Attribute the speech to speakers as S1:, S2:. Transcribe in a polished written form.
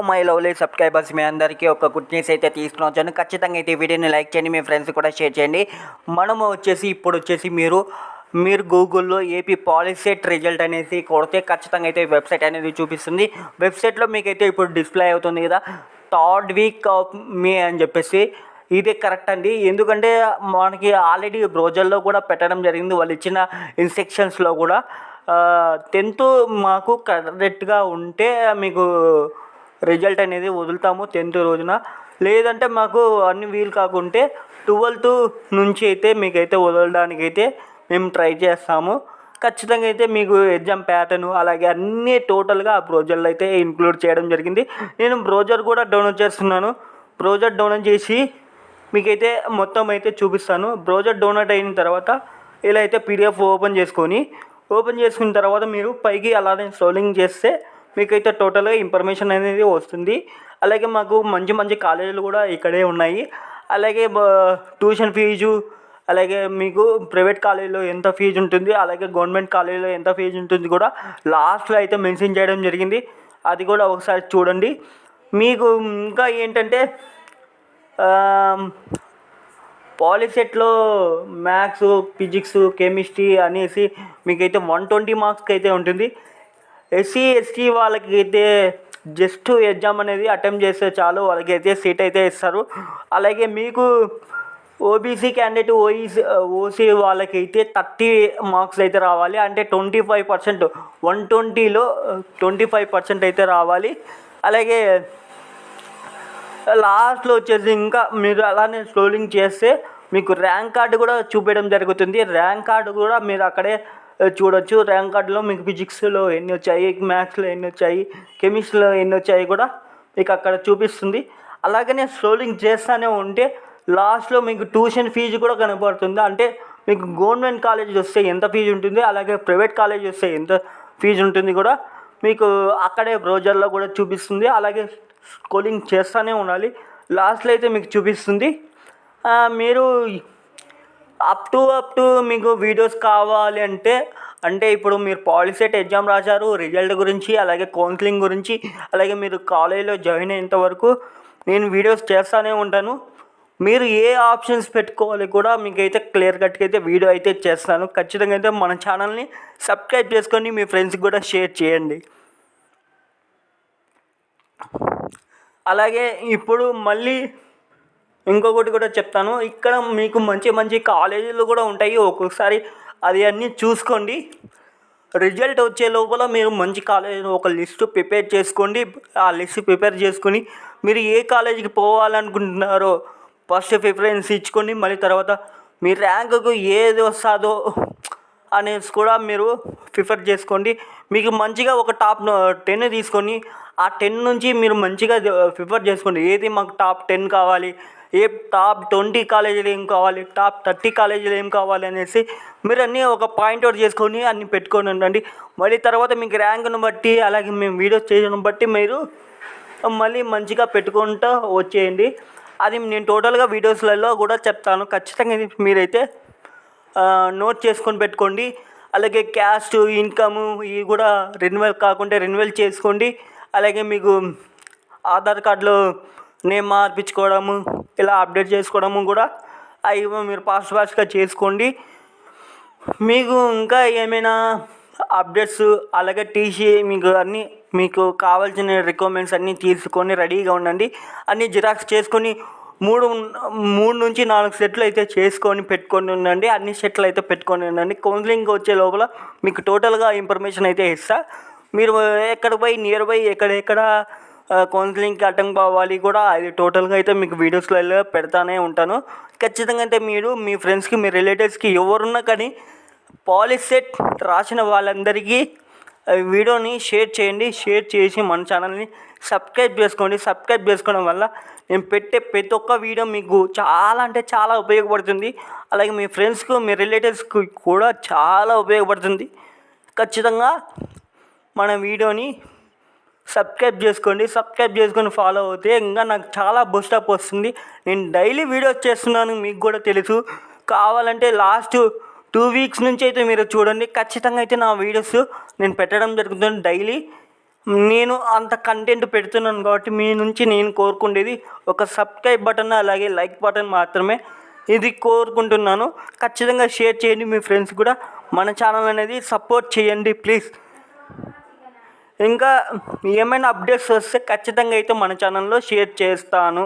S1: My lovely subscribers, మీ అందరికీ ఒక good news అయితే తీసుకుని వచ్చాను. ఖచ్చితంగా అయితే ఈ వీడియోని లైక్ చేయండి, మీ ఫ్రెండ్స్ కూడా షేర్ చేయండి. మనము ఇప్పుడు వచ్చేసి మీరు గూగుల్లో ఏపీ పాలిసెట్ రిజల్ట్ అనేసి కొడితే ఖచ్చితంగా అయితే వెబ్సైట్ అనేది చూపిస్తుంది. వెబ్సైట్లో మీకైతే ఇప్పుడు డిస్ప్లే అవుతుంది కదా, థర్డ్ వీక్ ఆఫ్ మే అని చెప్పేసి. ఇదే కరెక్ట్ అండి, ఎందుకంటే మనకి ఆల్రెడీ బ్రౌజర్లో కూడా పెట్టడం జరిగింది. వాళ్ళు ఇచ్చిన ఇన్స్ట్రక్షన్స్లో కూడా 10th మాకు కరెక్ట్గా ఉంటే మీకు రిజల్ట్ అనేది వదులుతాము 10th రోజున. లేదంటే మాకు అన్ని వీలు కాకుంటే 12th నుంచి అయితే మీకైతే వదలడానికి అయితే మేము ట్రై చేస్తాము. ఖచ్చితంగా అయితే మీకు ఎగ్జామ్ ప్యాటర్న్ అలాగే అన్నీ టోటల్గా ఆ బ్రౌజర్లో అయితే ఇంక్లూడ్ చేయడం జరిగింది. నేను బ్రౌజర్ కూడా డౌన్లోడ్ చేస్తున్నాను. బ్రౌజర్ డౌన్లోడ్ చేసి మీకైతే మొత్తం అయితే చూపిస్తాను. బ్రౌజర్ డౌన్లోడ్ అయిన తర్వాత ఇలా అయితే పీడిఎఫ్ ఓపెన్ చేసుకున్న తర్వాత మీరు పైకి అలానే స్క్రోలింగ్ చేస్తే మీకైతే టోటల్గా ఇన్ఫర్మేషన్ అనేది వస్తుంది. అలాగే మాకు మంచి మంచి కాలేజీలు కూడా ఇక్కడే ఉన్నాయి. అలాగే ట్యూషన్ ఫీజు, అలాగే మీకు ప్రైవేట్ కాలేజీలో ఎంత ఫీజు ఉంటుంది, అలాగే గవర్నమెంట్ కాలేజీలో ఎంత ఫీజు ఉంటుంది కూడా లాస్ట్లో అయితే మెన్షన్ చేయడం జరిగింది. అది కూడా ఒకసారి చూడండి. మీకు ఇంకా ఏంటంటే పాలిసెట్లో మ్యాథ్స్, ఫిజిక్స్, కెమిస్ట్రీ అనేసి మీకైతే 120 మార్క్స్కి అయితే ఉంటుంది. ఎస్సీ ఎస్టీ వాళ్ళకి అయితే జస్ట్ ఎగ్జామ్ అనేది అటెంప్ట్ చేస్తే చాలు, వాళ్ళకి అయితే సీట్ అయితే ఇస్తారు. అలాగే మీకు ఓబీసీ క్యాండిడేట్, ఓసీ వాళ్ళకైతే 30 మార్క్స్ అయితే రావాలి. అంటే 25%, 120లో 25% అయితే రావాలి. అలాగే లాస్ట్లో వచ్చేసి ఇంకా మీరు అలానే స్క్రోలింగ్ చేస్తే మీకు ర్యాంక్ కార్డు కూడా చూపించడం జరుగుతుంది. ర్యాంక్ కార్డు కూడా మీరు అక్కడే చూడొచ్చు. ర్యాంక్ కార్డులో మీకు ఫిజిక్స్లో ఎన్ని వచ్చాయి, మ్యాథ్స్లో ఎన్ని వచ్చాయి, కెమిస్ట్రీలో ఎన్ని వచ్చాయి కూడా మీకు అక్కడ చూపిస్తుంది. అలాగనే స్క్రోలింగ్ చేస్తూనే ఉంటే లాస్ట్లో మీకు ట్యూషన్ ఫీజు కూడా కనపడుతుంది. అంటే మీకు గవర్నమెంట్ కాలేజ్ వస్తే ఎంత ఫీజు ఉంటుంది, అలాగే ప్రైవేట్ కాలేజ్ వస్తే ఎంత ఫీజు ఉంటుంది కూడా మీకు అక్కడే బ్రౌజర్లో కూడా చూపిస్తుంది. అలాగే స్క్రోలింగ్ చేస్తూనే ఉండాలి, లాస్ట్లో అయితే మీకు చూపిస్తుంది. మీరు అప్ టు మీకు వీడియోస్ కావాలి అంటే ఇప్పుడు మీరు పాలిసెట్ ఎగ్జామ్ రాశారు, రిజల్ట్ గురించి, అలాగే కౌన్సిలింగ్ గురించి, అలాగే మీరు కాలేజీలో జాయిన్ అయ్యేంత వరకు నేను వీడియోస్ చేస్తూనే ఉంటాను. మీరు ఏ ఆప్షన్స్ పెట్టుకోవాలి కూడా మీకైతే క్లియర్ కట్గా అయితే వీడియో అయితే చేస్తాను. ఖచ్చితంగా అయితే మన ఛానల్ని సబ్స్క్రైబ్ చేసుకొని మీ ఫ్రెండ్స్కి కూడా షేర్ చేయండి. అలాగే ఇప్పుడు మళ్ళీ ఇంకొకటి కూడా చెప్తాను. ఇక్కడ మీకు మంచి మంచి కాలేజీలు కూడా ఉంటాయి. ఒక్కొక్కసారి అది అన్నీ చూసుకోండి. రిజల్ట్ వచ్చే లోపల మీరు మంచి కాలేజీ ఒక లిస్టు ప్రిపేర్ చేసుకోండి. ఆ లిస్ట్ ప్రిపేర్ చేసుకొని మీరు ఏ కాలేజీకి పోవాలనుకుంటున్నారో ఫస్ట్ ప్రిఫరెన్స్ ఇచ్చుకోండి. మళ్ళీ తర్వాత మీ ర్యాంకుకు ఏది వస్తుందో అనేసి కూడా మీరు ప్రిఫర్ చేసుకోండి. మీకు మంచిగా ఒక టాప్ 10 తీసుకొని ఆ 10 నుంచి మీరు మంచిగా ప్రిఫర్ చేసుకోండి. ఏది మాకు టాప్ 10 కావాలి, ఏ టాప్ 20 కాలేజీలు ఏం కావాలి, టాప్ 30 కాలేజీలు ఏం కావాలి అనేసి మీరు అన్నీ ఒక పాయింట్అవుట్ చేసుకొని అన్నీ పెట్టుకొని ఉండండి. మళ్ళీ తర్వాత మీకు ర్యాంకును బట్టి, అలాగే మేము వీడియోస్ చేయడం బట్టి మీరు మళ్ళీ మంచిగా పెట్టుకుంటూ వచ్చేయండి. అది నేను టోటల్గా వీడియోస్లలో కూడా చెప్తాను. ఖచ్చితంగా మీరైతే నోట్ చేసుకొని పెట్టుకోండి. అలాగే క్యాస్ట్, ఇన్కము ఇవి కూడా రెన్యువల్ కాకుంటే రెన్యువల్ చేసుకోండి. అలాగే మీకు ఆధార్ కార్డులో నేమ్ మార్పించుకోవడము, ఇలా అప్డేట్ చేసుకోవడము కూడా అవి మీరు ఫాస్ట్గా చేసుకోండి. మీకు ఇంకా ఏమైనా అప్డేట్స్, అలాగే టీసీ మీకు కావాల్సిన రిక్వైర్మెంట్స్ అన్నీ తీసుకొని రెడీగా ఉండండి. అన్నీ జిరాక్స్ చేసుకొని 3 నుంచి 4 సెట్లు అయితే చేసుకొని పెట్టుకొని ఉండండి. అన్ని సెట్లు అయితే పెట్టుకొని ఉండండి. కౌన్సిలింగ్ వచ్చే లోపల మీకు టోటల్గా ఇన్ఫర్మేషన్ అయితే ఇస్తా. మీరు ఎక్కడ పోయి నియర్ బై ఎక్కడెక్కడ కౌన్సిలింగ్కి అటెండ్ కావాలి కూడా అది టోటల్గా అయితే మీకు వీడియోస్లలో పెడతానే ఉంటాను. ఖచ్చితంగా అయితే మీరు మీ ఫ్రెండ్స్కి, మీ రిలేటివ్స్కి ఎవరున్నా కానీ పాలిసెట్ రాసిన వాళ్ళందరికీ వీడియోని షేర్ చేయండి. షేర్ చేసి మన ఛానల్ని సబ్స్క్రైబ్ చేసుకోండి. సబ్స్క్రైబ్ చేసుకోవడం వల్ల నేను పెట్టే ప్రతి ఒక్క వీడియో మీకు చాలా అంటే చాలా ఉపయోగపడుతుంది. అలాగే మీ ఫ్రెండ్స్కు, మీ రిలేటివ్స్కి కూడా చాలా ఉపయోగపడుతుంది. ఖచ్చితంగా మన వీడియోని సబ్స్క్రైబ్ చేసుకోండి. సబ్స్క్రైబ్ చేసుకొని ఫాలో అవుతే ఇంకా నాకు చాలా బూస్టప్ వస్తుంది. నేను డైలీ వీడియోస్ చేస్తున్నాను, మీకు కూడా తెలుసు. కావాలంటే లాస్ట్ 2 వీక్స్ నుంచి అయితే మీరు చూడండి. ఖచ్చితంగా అయితే నా వీడియోస్ నేను పెట్టడం జరుగుతుంది డైలీ. నేను అంత కంటెంట్ పెడుతున్నాను కాబట్టి మీ నుంచి నేను కోరుకునేది ఒక సబ్స్క్రైబ్ బటన్ అలాగే లైక్ బటన్ మాత్రమే. ఇది కోరుకుంటున్నాను. ఖచ్చితంగా షేర్ చేయండి, మీ ఫ్రెండ్స్ కూడా మన ఛానల్ అనేది సపోర్ట్ చేయండి ప్లీజ్. ఇంకా ఏమైనా అప్డేట్స్ వస్తే ఖచ్చితంగా అయితే మన ఛానల్లో షేర్ చేస్తాను.